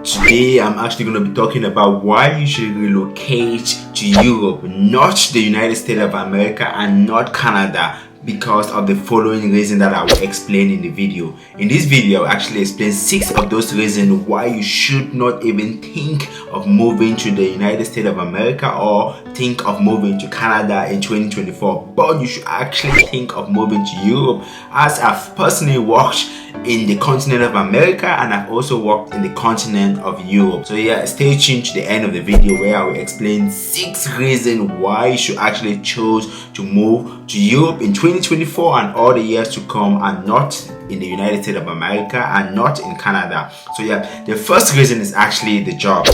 Today I'm actually going to be talking about why you should relocate to Europe, not the United States of America and not Canada, because of the following reason that I will explain in the video. In this video, I'll actually explain 6 of those reasons why you should not even think of moving to the United States of America or think of moving to Canada in 2024, but you should actually think of moving to Europe, as I've personally worked in the continent of America and I've also worked in the continent of Europe. So yeah, stay tuned to the end of the video where I will explain 6 reasons why you should actually choose to move to Europe in 2024 and all the years to come, and not in the United States of America and not in Canada. So yeah, the first reason is actually the job.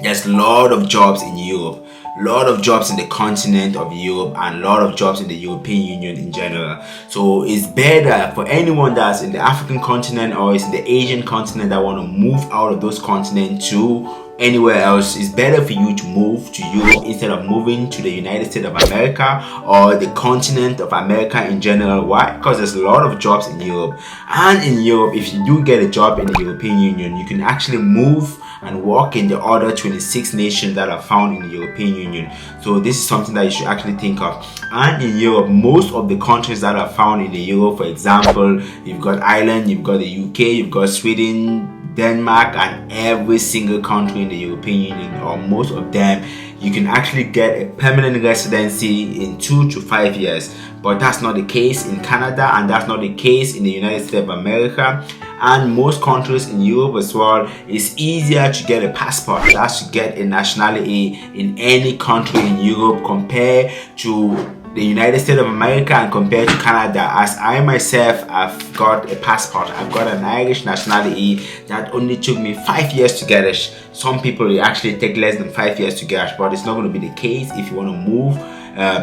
There's a lot of jobs in Europe, a lot of jobs in the continent of Europe, and a lot of jobs in the European Union in general. So it's better for anyone that's in the African continent or is in the Asian continent that want to move out of those continents to anywhere else. It's better for you to move to Europe instead of moving to the United States of America or the continent of America in general. Why? Because there's a lot of jobs in Europe, and in Europe, if you do get a job in the European Union, you can actually move and work in the other 26 nations that are found in the European Union. So this is something that you should actually think of. And in Europe, most of the countries that are found in the Europe, for example, you've got Ireland, you've got the UK, you've got Sweden, Denmark, and every single country in the European Union, or most of them, you can actually get a permanent residency in 2 to 5 years. But that's not the case in Canada, and that's not the case in the United States of America. And most countries in Europe as well, it's easier to get a passport, that's to get a nationality in any country in Europe compared to the United States of America and compared to Canada. As I myself have got a passport, I've got an Irish nationality that only took me 5 years to get it. Some people, it actually take less than 5 years to get it, but it's not going to be the case if you want to move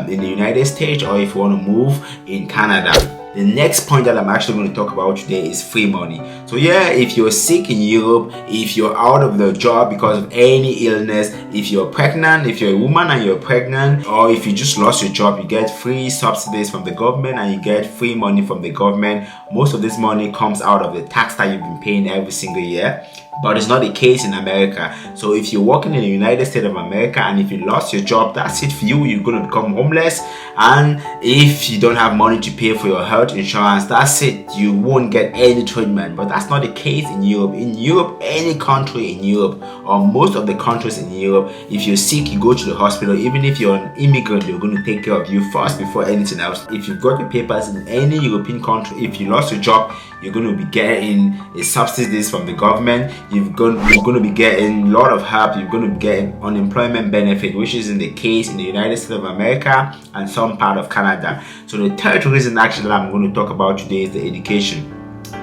in the United States or if you want to move in Canada. The next point that I'm actually going to talk about today is free money. So yeah, if you're sick in Europe, if you're out of the job because of any illness, if you're pregnant, if you're a woman and you're pregnant, or if you just lost your job, you get free subsidies from the government and you get free money from the government. Most of this money comes out of the tax that you've been paying every single year. But it's not the case in America. So if you're working in the United States of America and if you lost your job, that's it for you. You're going to become homeless. And if you don't have money to pay for your health insurance, that's it. You won't get any treatment. But that's not the case in Europe. In Europe, any country in Europe, or most of the countries in Europe, if you're sick, you go to the hospital. Even if you're an immigrant, they're going to take care of you first before anything else. If you've got your papers in any European country, if you lost your job, you're going to be getting a subsidies from the government. You're going to be getting a lot of help. You're going to be getting unemployment benefit, which isn't the case in the United States of America and some part of Canada. So the third reason actually that I'm going to talk about today is the education.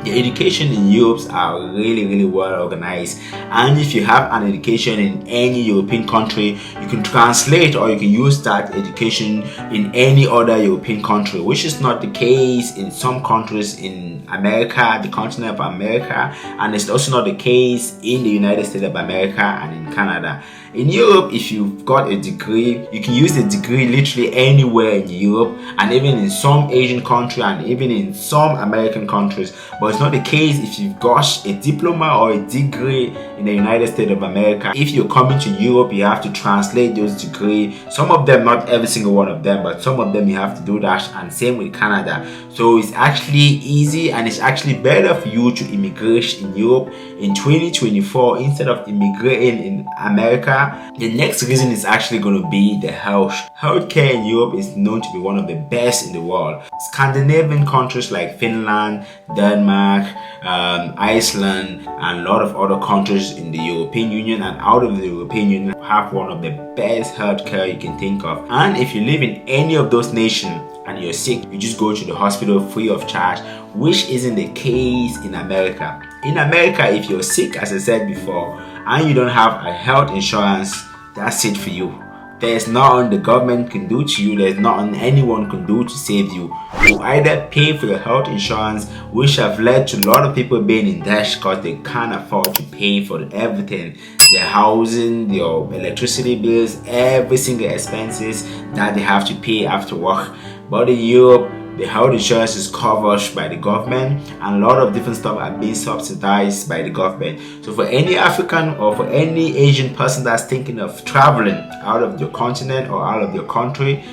The education in Europe are really well organized, and if you have an education in any European country, you can translate or you can use that education in any other European country, which is not the case in some countries in America, the continent of America, and it's also not the case in the United States of America and in Canada. In Europe, if you've got a degree, you can use the degree literally anywhere in Europe, and even in some Asian countries and even in some American countries. But it's not the case if you've got a diploma or a degree in the United States of America. If you're coming to Europe, you have to translate those degrees. Some of them, not every single one of them, but some of them you have to do that, and same with Canada. So it's actually easy, and it's actually better for you to immigrate in Europe in 2024 instead of immigrating in America. The next reason is actually going to be the health. Healthcare in Europe is known to be one of the best in the world. Scandinavian countries like Finland, Denmark, Iceland, and a lot of other countries in the European Union and out of the European Union have one of the best healthcare you can think of. And if you live in any of those nations and you're sick, you just go to the hospital free of charge, which isn't the case in America. In America, if you're sick, as I said before, and you don't have a health insurance, that's it for you. There's nothing the government can do to you. There's nothing anyone can do to save you. You either pay for your health insurance, which have led to a lot of people being in debt because they can't afford to pay for everything. Their housing, their electricity bills, every single expenses that they have to pay after work. But in Europe, The health insurance is covered by the government, and a lot of different stuff are being subsidized by the government. So for any African or for any Asian person that's thinking of traveling out of your continent or out of your country,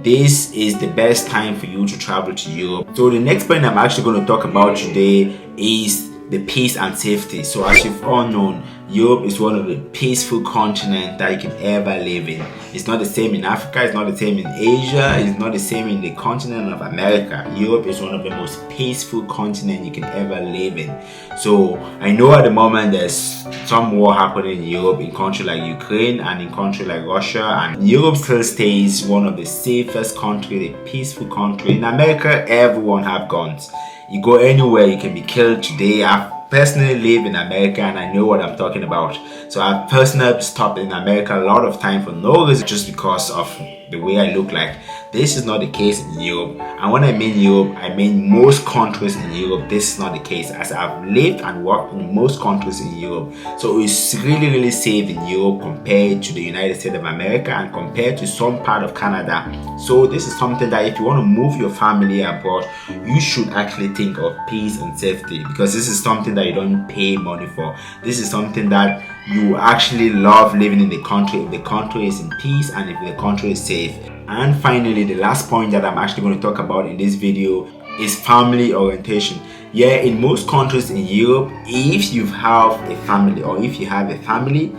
this is the best time for you to travel to Europe. So the next point I'm actually going to talk about today is the peace and safety. So as you've all known, Europe is one of the peaceful continents that you can ever live in. It's not the same in Africa, it's not the same in Asia, it's not the same in the continent of America. Europe is one of the most peaceful continents you can ever live in. So I know at the moment there's some war happening in Europe, in countries like Ukraine and in countries like Russia, and Europe still stays one of the safest countries, a peaceful country. In America, everyone have guns. You go anywhere, you can be killed today. I've personally live in America and I know what I'm talking about. So I've personally stopped in America a lot of time for no reason, just because of the way I look like. This is not the case in Europe. And when I mean Europe, I mean most countries in Europe. This is not the case, as I've lived and worked in most countries in Europe. So it's really safe in Europe compared to the United States of America and compared to some part of Canada. So this is something that if you want to move your family abroad, you should actually think of peace and safety, because this is something that you don't pay money for. This is something that you actually love living in the country if the country is in peace and if the country is safe. And finally, the last point that I'm actually going to talk about in this video is family orientation. Yeah, in most countries in Europe, if you have a family or if you have a family,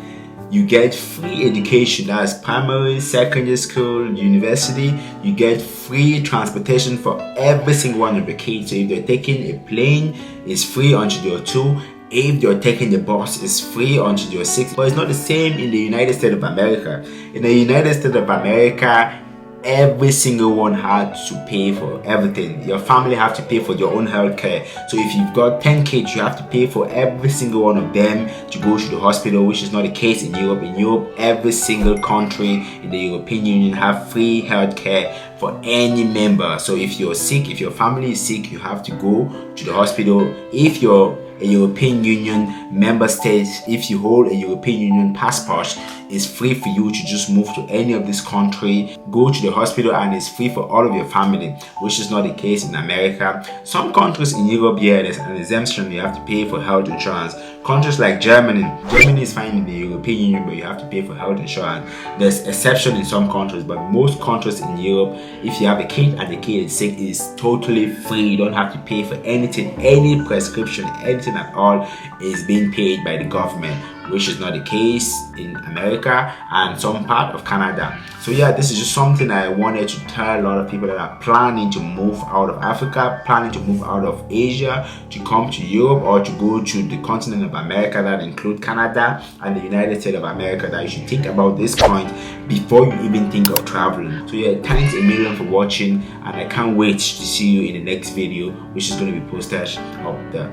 you get free education. That's primary, secondary school, university. You get free transportation for every single one of your kids. So if they're taking a plane, it's free until you're 2. If you're taking the bus, it's free until you're 6. But it's not the same in the United States of America. In the United States of America, every single one had to pay for everything. Your family have to pay for your own health care. So if you've got 10 kids, you have to pay for every single one of them to go to the hospital, which is not the case in Europe. In Europe, every single country in the European Union have free health care for any member. So if you're sick, if your family is sick, you have to go to the hospital. If you're a European Union member state, if you hold a European Union passport, it's free for you to just move to any of this country, go to the hospital, and it's free for all of your family, which is not the case in America. Some countries in Europe, yeah, there's an exemption. You have to pay for health insurance. Countries like Germany is fine in the European Union, but you have to pay for health insurance. There's exception in some countries, but most countries in Europe, if you have a kid and the kid is sick, it's totally free. You don't have to pay for anything. Any prescription, anything at all is being paid by the government, which is not the case in America and some part of Canada. So yeah, this is just something I wanted to tell a lot of people that are planning to move out of Africa, planning to move out of Asia, to come to Europe or to go to the continent of America, that include Canada and the United States of America, that you should think about this point before you even think of traveling. So yeah, thanks a million for watching, and I can't wait to see you in the next video, which is going to be posted up there.